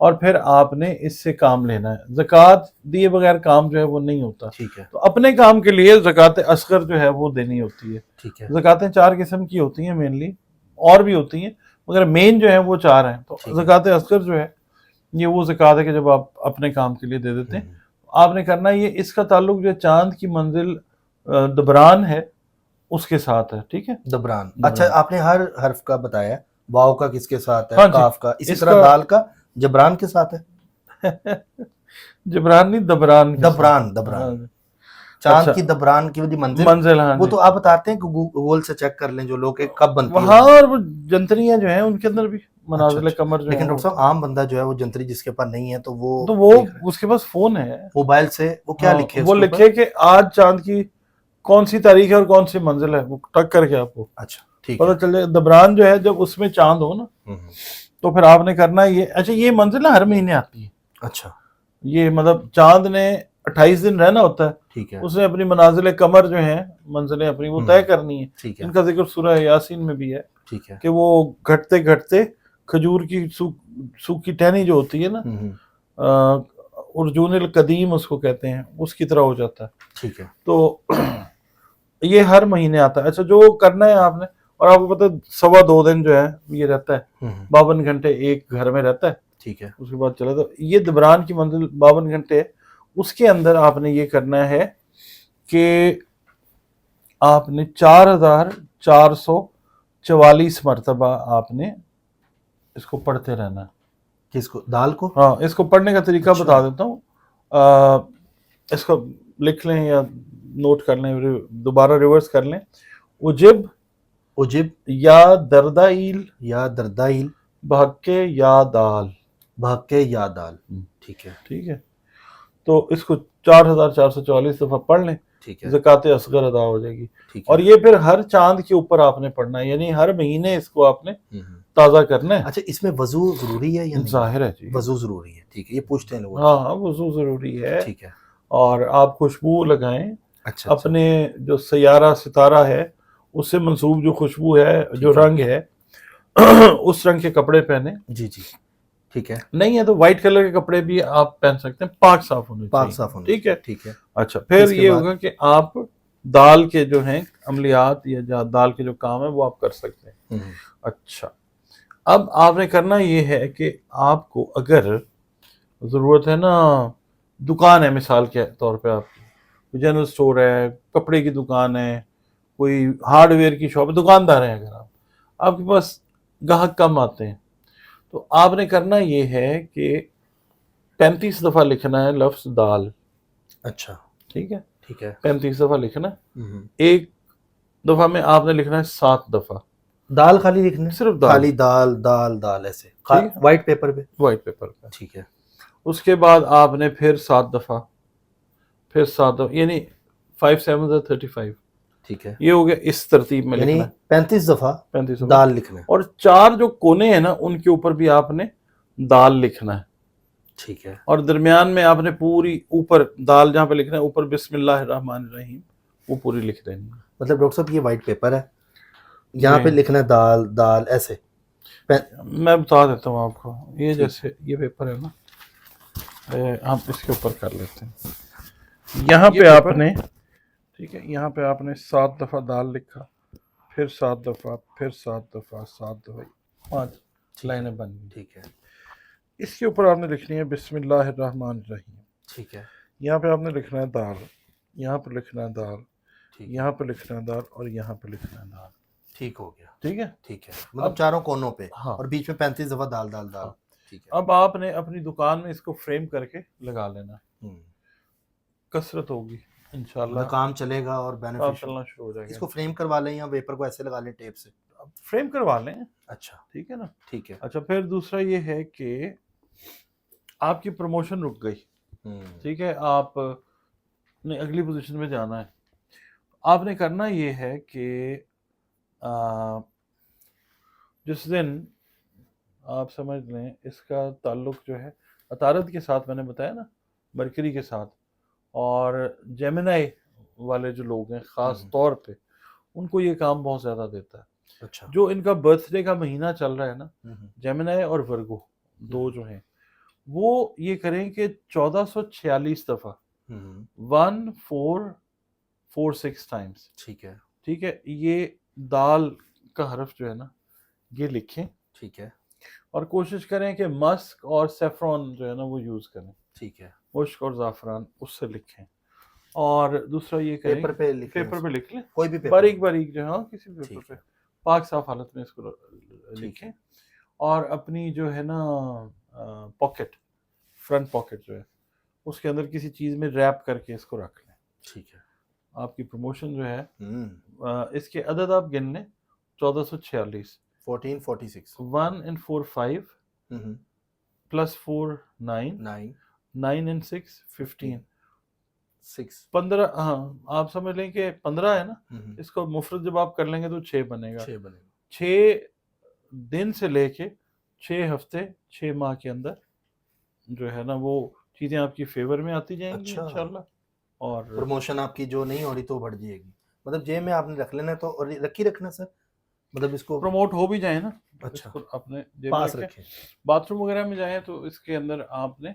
اور پھر آپ نے اس سے کام لینا ہے. زکوٰۃ دیے بغیر کام جو ہے وہ نہیں ہوتا. ٹھیک ہے. تو اپنے کام کے لیے زکوٰۃ اصغر جو ہے وہ دینی ہوتی ہے. ٹھیک ہے. زکوٰتیں 4 قسم کی ہوتی ہیں مینلی, اور بھی ہوتی ہیں مگر مین جو ہے وہ 4 ہیں. تو زکوٰۃ اصغر جو ہے یہ وہ زکوٰۃ ہے کہ جب آپ اپنے کام کے لیے دے دیتے ہیں. آپ نے کرنا یہ, اس کا تعلق جو چاند کی منزل دبران ہے اس کے ساتھ ہے. ٹھیک ہے, دبران. اچھا آپ نے ہر حرف کا بتایا, واو کا کس کے ساتھ ہے, ہاں جی. کاف کا, اسی طرح دال کا جبران کے ساتھ ہے. جبران نہیں, دبران. دبران. دبران چاند کی دبران کی منزل. ہاں وہ تو آپ بتاتے ہیں کہ گوگل سے چیک کر لیں جو لوگ کب بنتی ہے. ہاں, اور وہ جنتریاں جو ہیں ان کے اندر بھی منازل قمر جو ہے. لیکن ڈاکٹر صاحب عام بندہ جو ہے وہ جنتری جس کے پاس نہیں ہے تو وہ اس کے پاس فون ہے, موبائل سے وہ کیا لکھے, وہ لکھے کہ آج چاند کی کون سی تاریخ ہے اور کون سی منزل ہے, وہ ٹک کر کے آپ کو اچھا ٹھیک پتہ چل جائے. دبران جو ہے جب اس میں چاند ہو نا تو پھر آپ نے کرنا یہ. اچھا یہ منزل نا ہر مہینے آتی ہے. اچھا یہ مطلب چاند نے 28 دن رہنا ہوتا ہے. ٹھیک ہے. اس نے اپنی منازل قمر جو ہیں, منزلیں اپنی وہ طے کرنی ہے. ٹھیک ہے. ان کا ذکر سورہ یاسین میں بھی ہے. ٹھیک ہے. کہ وہ گھٹتے گھٹتے کھجور کی سوکھی ٹہنی جو ہوتی ہے نا, ارجون القدیم اس کو کہتے ہیں, اس کی طرح ہو جاتا ہے. ٹھیک ہے. تو یہ ہر مہینے آتا ہے. اچھا جو کرنا ہے آپ نے, اور آپ کو پتہ 2.25 دن جو ہے یہ رہتا ہے, 52 گھنٹے ایک گھر میں رہتا ہے. ٹھیک ہے. اس کے بعد چلا تو یہ دبران کی منزل 52 گھنٹے, اس کے اندر آپ نے یہ کرنا ہے کہ آپ نے 4444 مرتبہ آپ نے اس کو پڑھتے رہنا ہے. کس کو, دال کو؟ ہاں, اس کو پڑھنے کا طریقہ بتا دیتا ہوں. اس کو لکھ لیں یا نوٹ کر لیں, دوبارہ ریورس کر لیں. اجب یا دردائل یا دردائل بھکے یا دال. بھکے یا دال. ٹھیک ہے. ٹھیک ہے, تو اس کو 4444 دفعہ پڑھ لیں. ٹھیک ہے. زکوٰۃ اصغر ادا ہو جائے گی. اور یہ پھر ہر چاند کے اوپر آپ نے پڑھنا ہے, یعنی ہر مہینے اس کو آپ نے تازہ کرنا ہے. اچھا اس میں وضو ضروری ہے یا نہیں؟ ظاہر ہے جی, وضو ضروری ہے. ٹھیک ہے, یہ پوچھتے ہیں لوگ. ہاں وضو ضروری ہے. ٹھیک ہے. اور آپ خوشبو لگائیں. اچھا اپنے جو سیارہ ستارہ ہے اس سے منسوب جو خوشبو ہے, جو رنگ ہے, اس رنگ کے کپڑے پہنیں. جی جی ٹھیک ہے. نہیں ہے تو وائٹ کلر کے کپڑے بھی آپ پہن سکتے ہیں, پاک صاف ہونے پاک صاف ہونے. ٹھیک ہے. ٹھیک ہے. اچھا پھر یہ ہوگا کہ آپ دال کے جو ہیں عملیات یا دال کے جو کام ہے وہ آپ کر سکتے ہیں. اچھا اب آپ نے کرنا یہ ہے کہ آپ کو اگر ضرورت ہے نا, دکان ہے مثال کے طور پہ, آپ کی جنرل سٹور ہے, کپڑے کی دکان ہے, کوئی ہارڈ ویئر کی شاپ ہے, دکاندار ہیں اگر آپ کے پاس گاہک کم آتے ہیں, تو آپ نے کرنا یہ ہے کہ 35 دفعہ لکھنا ہے لفظ دال. اچھا ٹھیک ہے. ٹھیک ہے. 35 دفعہ لکھنا ہے. ایک دفعہ میں آپ نے لکھنا ہے 7 دفعہ دال خالی لکھنا ہے, صرف دال, خالی دال دال دال ایسے وائٹ پیپر پہ. وائٹ پیپر پہ. ٹھیک ہے. اس کے بعد آپ نے پھر 7 دفعہ, پھر 7 دفعہ, یعنی 5 7 35. ٹھیک ہے. یہ ہو گیا اس ترتیب میں لکھنا ہے. 35 دفعہ 35 دال لکھنا ہے. اور 4 جو کونے ہیں نا ان کے اوپر بھی آپ نے دال لکھنا ہے. ٹھیک ہے. اور درمیان میں آپ نے پوری اوپر دال جہاں پہ لکھنا ہے اوپر بسم اللہ الرحمن الرحیم وہ پوری لکھ دینی ہے. مطلب ڈاکٹر صاحب یہ وائٹ پیپر ہے, یہاں پہ لکھنا ہے دال دال ایسے. میں بتا دیتا ہوں آپ کو, یہ جیسے یہ پیپر ہے نا, ہم اس کے اوپر کر لیتے ہیں. یہاں پہ آپ نے, ٹھیک ہے, یہاں پہ آپ نے 7 دفعہ دال لکھا, پھر 7 دفعہ, پھر 7 دفعہ, 7 دفعہ, 5 لائنیں بن گئی. ٹھیک ہے. اس کے اوپر آپ نے لکھنی ہے بسم اللہ الرحمن الرحیم. ٹھیک ہے. یہاں پہ آپ نے لکھنا ہے دال, یہاں پہ لکھنا ہے دال, یہاں پہ لکھنا ہے دال, اور یہاں پہ لکھنا ہے دال. ٹھیک ہو گیا. ٹھیک ہے. ٹھیک ہے, مطلب چاروں کونوں پہ. ہاں. اور بیچ میں 35 دفعہ دال دال دال. ٹھیک ہے. اب آپ نے اپنی دکان میں اس کو فریم کر کے لگا لینا, کثرت ہوگی انشاءاللہ, کام چلے گا اور بینیفٹ چلنا شروع ہو جائے گا. اس کو فریم کروا لیں یا ویپر کو ایسے لگا لیں ٹیپ سے؟ فریم کروا لیں. اچھا ٹھیک ہے نا. ٹھیک ہے. اچھا پھر دوسرا یہ ہے کہ آپ کی پروموشن رک گئی. ٹھیک ہے, آپ نے اگلی پوزیشن میں جانا ہے. آپ نے کرنا یہ ہے کہ جس دن آپ سمجھ لیں اس کا تعلق جو ہے عطارد کے ساتھ, میں نے بتایا نا, مرکری کے ساتھ, اور جیمنائی والے جو لوگ ہیں خاص طور پہ ان کو یہ کام بہت زیادہ دیتا ہے. اچھا. جو ان کا برتھ ڈے کا مہینہ چل رہا ہے نا, جیمنائی اور ورگو 2 جو ہیں, وہ یہ کریں کہ 1446 دفعہ 1446 ٹائمز، ٹھیک ہے ٹھیک ہے، یہ دال کا حرف جو ہے نا یہ لکھیں، ٹھیک ہے اور کوشش کریں کہ مسک اور سیفرون جو ہے نا وہ یوز کریں، ٹھیک ہے. مشک اور زعفران اس سے لکھیں. اور دوسرا یہ کریں پیپر پہ لکھیں، پیپر پہ لکھ لیں، کوئی بھی پیپر، باریک باریک جو ہے کسی پیپر ٹھیک پہ ہے پاک صاف حالت میں اس کو ٹھیک لکھیں. ہے. اور اپنی جو ہے نا پاکٹ، فرنٹ پاکٹ جو ہے اس کے اندر کسی چیز میں ریپ کر کے اس کو رکھ لیں. ٹھیک ہے. آپ کی پروموشن جو ہے ہوں اس کے عدد آپ گن لیں 1446. 1446 1 and 4 5 plus 4 9 9 9 and 6 15. 6 15 ہاں آپ سمجھ لیں کہ 15 ہے نا، اس کو مفرد جب آپ کر لیں گے تو 6 بنے گا. 6 بنے گا. 6 دن سے لے کے 6 ہفتے 6 ماہ کے اندر جو ہے نا وہ چیزیں آپ کی فیور میں آتی جائیں گی اچھا. انشاءاللہ. اور پروموشن آپ کی جو نہیں ہو رہی تو بڑھ جائے گی. مطلب جیب میں آپ نے رکھ لینا ہے تو رکھی رکھنا سر، مطلب اس کو پروموٹ ہو بھی جائیں نا، اس اچھا کو اپنے جیب میں پاس رکھیں. رکھیں. باتھ روم وغیرہ میں جائیں تو اس کے اندر آپ نے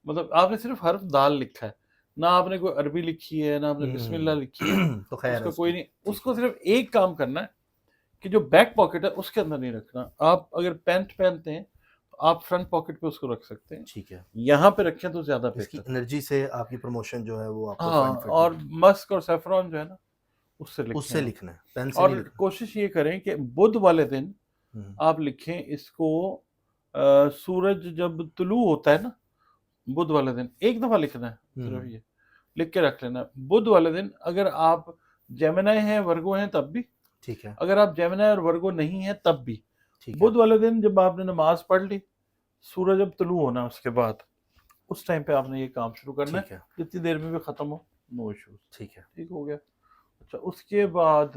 مطلب آپ نے صرف حرف دال لکھا ہے، نہ آپ نے کوئی عربی لکھی ہے، نہ آپ نے بسم اللہ لکھی ہے، تو اس خیر کا ہے کوئی نہیں. اس کو صرف ایک کام کرنا ہے کہ جو بیک پاکٹ ہے اس کے اندر نہیں رکھنا. آپ اگر پینٹ پہنتے ہیں تو آپ فرنٹ پاکٹ پہ اس کو رکھ سکتے ہیں، ٹھیک ہے. یہاں پہ رکھیں تو زیادہ اس کی بہتر. انرجی سے آپ کی پروموشن جو ہے وہ آپ کو ہاں، بینیفٹ اور دے گی. مسک اور سیفرون جو ہے نا اس سے اس لکھیں سے آپ. لکھنا ہے، پین سے اور نہیں لکھنا. کوشش یہ کریں کہ بدھ والے دن آپ لکھیں اس کو سورج جب طلوع ہوتا ہے نا بدھ والے دن ایک دفعہ لکھنا ہے، صرف یہ لکھ کے رکھ لینا. بدھ والے دن اگر آپ جیمنائی ہیں ورگو ہیں تب بھی، ٹھیک ہے اگر آپ جیمنائی اور ورگو نہیں ہیں تب بھی، ٹھیک ہے بدھ والے دن جب آپ نے نماز پڑھ لی، سورج جب طلوع ہونا اس کے بعد اس ٹائم پہ آپ نے یہ کام شروع کرنا ٹھیک ہے. ہے جتنی دیر میں بھی ختم ہو، نو ایشوز. ٹھیک ہے. ٹھیک ہو گیا. اچھا اس کے بعد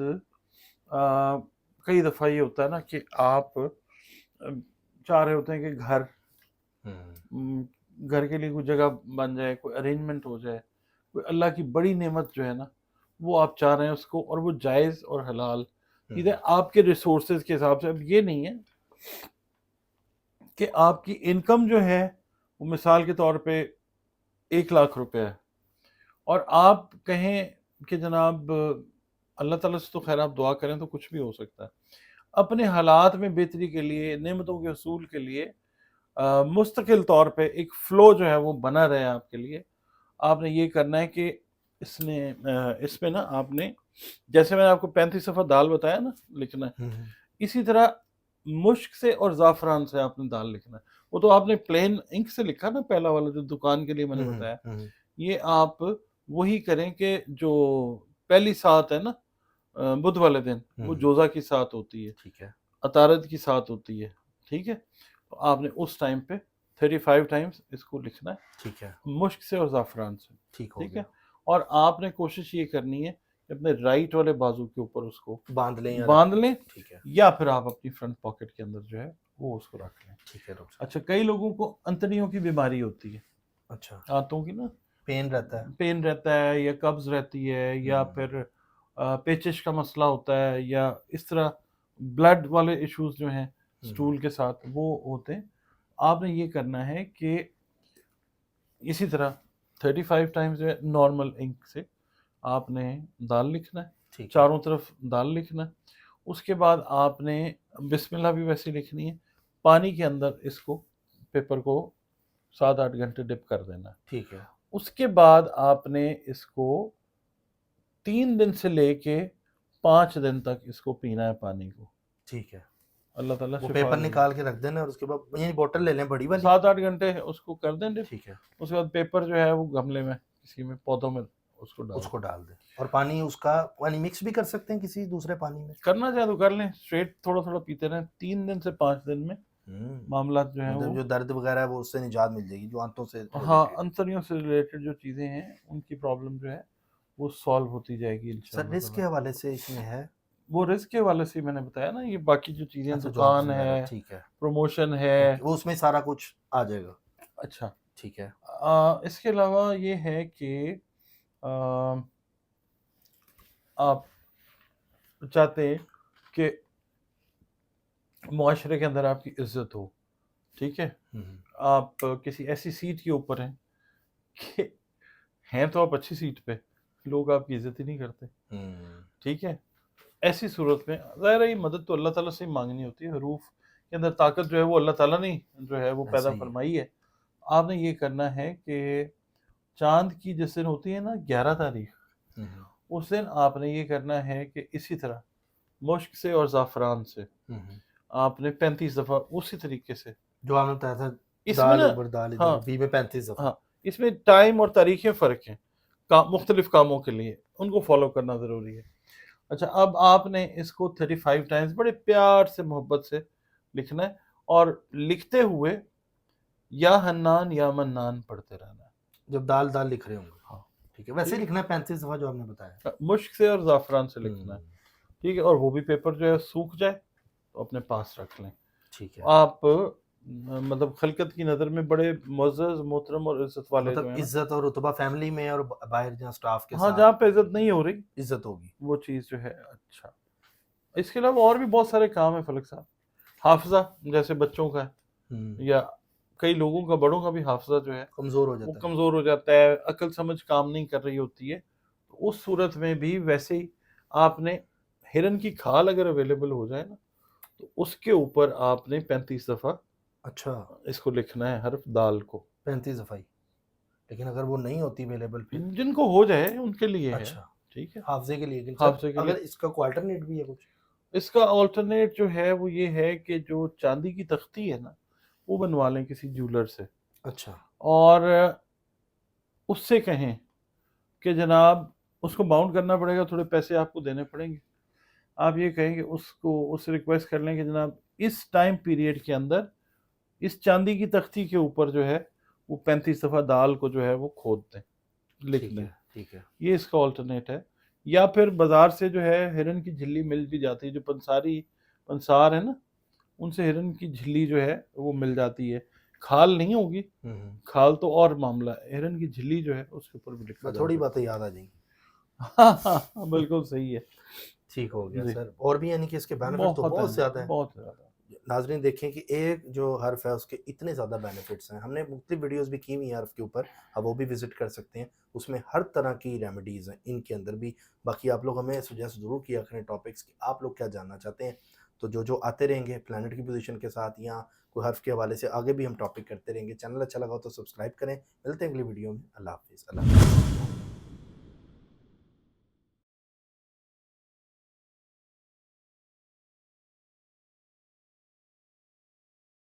کئی دفعہ یہ ہوتا ہے نا کہ آپ چاہ رہے ہوتے ہیں کہ گھر کے لیے کوئی جگہ بن جائے، کوئی ارینجمنٹ ہو جائے، کوئی اللہ کی بڑی نعمت جو ہے نا وہ آپ چاہ رہے ہیں اس کو، اور وہ جائز اور حلال چیزیں آپ کے ریسورسز کے حساب سے. اب یہ نہیں ہے کہ آپ کی انکم جو ہے وہ مثال کے طور پہ 1,00,000 روپے ہے اور آپ کہیں کہ جناب اللہ تعالیٰ سے تو خیر آپ دعا کریں تو کچھ بھی ہو سکتا ہے. اپنے حالات میں بہتری کے لیے، نعمتوں کے حصول کے لیے مستقل طور پہ ایک فلو جو ہے وہ بنا رہے آپ کے لیے، آپ نے یہ کرنا ہے کہ اس میں نا آپ نے جیسے میں نے آپ کو 35 صفحہ دال بتایا نا لکھنا ہے، اسی طرح مشک سے اور زعفران سے آپ نے دال لکھنا ہے. وہ تو آپ نے پلین انک سے لکھا نا پہلا والا جو دکان کے لیے میں نے بتایا. یہ آپ وہی کریں کہ جو پہلی سات ہے نا بدھ والے دن وہ جوزا کی سات ہوتی ہے، ٹھیک ہے عطارد کی سات ہوتی ہے. ٹھیک ہے، تو آپ نے اس ٹائم پہ 35 ٹائمز اس کو لکھنا ہے ٹھیک ہے مشک سے اور زعفران سے. ٹھیک ہو ٹھیک گیا. ہے، اور آپ نے کوشش یہ کرنی ہے کہ اپنے رائٹ والے بازو کے اوپر اس کو باندھ لیں یا باندھ لیں، ٹھیک ہے یا پھر آپ اپنی فرنٹ پاکٹ کے اندر جو ہے وہ اس کو رکھ لیں. ٹھیک ہے ڈاکٹر صاحب. اچھا کئی لوگوں کو انتڑیوں کی بیماری ہوتی ہے، اچھا آنتوں کی نا پین رہتا ہے. پین رہتا ہے یا قبض رہتی ہے یا پھر پیچش کا مسئلہ ہوتا ہے یا اس طرح بلڈ والے ایشوز جو ہیں سٹول کے ساتھ وہ ہوتے ہیں. آپ نے یہ کرنا ہے کہ اسی طرح 35 ٹائمز جو ہے نارمل انک سے آپ نے دال لکھنا ہے، ٹھیک ہے چاروں طرف دال لکھنا ہے. اس کے بعد آپ نے بسم اللہ بھی ویسے لکھنی ہے. پانی کے اندر اس کو پیپر کو 7-8 گھنٹے ڈپ کر دینا ہے. ٹھیک ہے اس کے بعد آپ نے اس کو 3 دن سے لے کے 5 دن تک اس کو پینا ہے پانی کو. ٹھیک ہے. اللہ تعالیٰ وہ شفا پیپر دے گا. نکال کے رکھ دینا اور اس کے بعد یعنی بوٹل لے لیں بڑی والی. 7-8 گھنٹے اس کو کر دیں ڈپ. ٹھیک ہے اس کے بعد پیپر جو ہے وہ گملے میں کسی میں پودوں میں اس کو اس کو ڈال ڈال دیں اور پانی اس کا پانی مکس بھی کر سکتے ہیں کسی دوسرے پانی میں. کرنا چاہے تو کر لیں، اسٹریٹ تھوڑا تھوڑا پیتے رہیں. 3 دن سے 5 دن میں معاملات جو ہیں وہ مطلب جو درد وغیرہ ہے وہ اس سے نجات مل جائے گی جو آنتوں سے ہاں انتڑیوں سے ریلیٹڈ جو چیزیں ہیں ان کی پرابلم جو ہے وہ سالو ہوتی جائے گی سر انشاءاللہ. رسک کے حوالے سے اس میں ہے وہ رزق کے والے سے میں نے بتایا نا، یہ باقی جو چیزیں اچھا دکان jobs وغیرہ. ہے، ٹھیک ہے پروموشن ہے. وہ اس میں سارا کچھ آ جائے گا. اچھا ٹھیک ہے اس کے علاوہ یہ ہے کہ آپ چاہتے ہیں کہ معاشرے کے اندر آپ کی عزت ہو، ٹھیک ہے، آپ کسی ایسی سیٹ کے اوپر ہیں کہ ہیں تو آپ اچھی سیٹ پہ، لوگ آپ کی عزت ہی نہیں کرتے، ٹھیک ہے، ایسی صورت میں ظاہر ہے یہ مدد تو اللہ تعالیٰ سے ہی مانگنی ہوتی ہے. حروف کے اندر طاقت جو ہے وہ اللہ تعالیٰ نے جو ہے وہ پیدا فرمائی ہے. آپ نے یہ کرنا ہے کہ چاند کی جس دن ہوتی ہے نا 11 تاریخ، اس دن آپ نے یہ کرنا ہے کہ اسی طرح مشک سے اور زعفران سے آپ نے 35 دفعہ اسی طریقے سے جو آپ نے بتایا تھا، اس میں نا ہاں بی میں 35 دفعہ. ہاں اس میں ٹائم اور تاریخیں فرق ہیں مختلف کاموں کے لیے، ان کو فالو کرنا ضروری ہے. اچھا اب آپ نے اس کو 35 ٹائمز بڑے پیار سے محبت سے لکھنا ہے، اور لکھتے ہوئے یا حنان یا منان پڑھتے رہنا ہے جب دال دال لکھ رہے ہوں گے. ہاں ٹھیک ہے، ویسے لکھنا ہے 35 دفعہ جو آپ نے بتایا. مشک سے اور زعفران سے لکھنا ہے، ٹھیک ہے، اور وہ بھی پیپر جو ہے سوکھ جائے تو اپنے پاس رکھ لیں. ٹھیک ہے، آپ مطلب خلقت کی نظر میں بڑے معزز محترم اور عزت والے جو مطلب ہیں نا، عزت اور رتبہ فیملی میں اور باہر جہاں سٹاف کے ہاں ساتھ جہاں پہ عزت نہیں ہو رہی عزت ہوگی وہ چیز جو ہے. اچھا اس کے علاوہ اور بھی بہت سارے کام ہیں فلک صاحب. حافظہ جیسے بچوں کا ہے، یا کئی لوگوں کا بڑوں کا بھی حافظہ جو ہے کمزور ہو وہ جاتا ہے. کمزور ہو جاتا ہے، عقل سمجھ کام نہیں کر رہی ہوتی ہے. تو اس صورت میں بھی ویسے ہی آپ نے ہرن کی کھال اگر اویلیبل ہو جائے نا تو اس کے اوپر آپ نے 35 دفعہ اچھا اس کو لکھنا ہے، حرف دال کو 35 دفعہ. لیکن اگر وہ نہیں ہوتی اویلیبل پھر جن کو ہو جائے ان کے لیے ہے. اچھا ٹھیک ہے، حافظے کے لیے. حافظے کے لیے اگر اس کا کوئی الٹرنیٹ بھی ہے کچھ؟ اس کا آلٹرنیٹ جو ہے وہ یہ ہے کہ جو چاندی کی تختی ہے نا وہ بنوا لیں کسی جولر سے، اچھا اور اس سے کہیں کہ جناب اس کو باؤنڈ کرنا پڑے گا، تھوڑے پیسے آپ کو دینے پڑیں گے. آپ یہ کہیں کہ اس کو اس سے ریکویسٹ کر لیں کہ جناب اس ٹائم پیریڈ کے اندر اس چاندی کی تختی کے اوپر جو ہے وہ 35 دفعہ دال کو جو ہے وہ کھود دیں، لکھ دیں. ٹھیک ہے. یہ اس کا آلٹرنیٹ ہے. یا پھر بازار سے جو ہے ہرن کی جھلی مل بھی جاتی ہے، جو پنسار ہے نا ان سے ہرن کی جھلی جو ہے وہ مل جاتی ہے. کھال نہیں ہوگی، کھال تو اور معاملہ ہے، ہرن کی جھلی جو ہے اس کے اوپر بھی لکھا جاتا ہے. تھوڑی باتیں یاد آ جائیں گی. ہاں بالکل صحیح ہے. ٹھیک ہو گیا سر. اور بھی یعنی کہ اس کے بینیفٹ تو بہت زیادہ ہیں. بہت زیادہ. ناظرین دیکھیں کہ ایک جو حرف ہے اس کے اتنے زیادہ بینیفٹس ہیں. ہم نے مختلف ویڈیوز بھی کی ہوئی ہیں حرف کے اوپر، آپ وہ بھی وزٹ کر سکتے ہیں. اس میں ہر طرح کی ریمیڈیز ہیں ان کے اندر بھی. باقی آپ لوگ ہمیں سجیسٹ ضرور کیا کریں ٹاپکس کہ آپ لوگ کیا جاننا چاہتے ہیں. تو جو آتے رہیں گے پلانٹ کی پوزیشن کے ساتھ یا کوئی حرف کے حوالے سے آگے بھی ہم ٹاپک کرتے رہیں گے. چینل اچھا لگا تو سبسکرائب کریں. ملتے ہیں اگلی ویڈیو میں. اللہ حافظ. اللہ حافظ.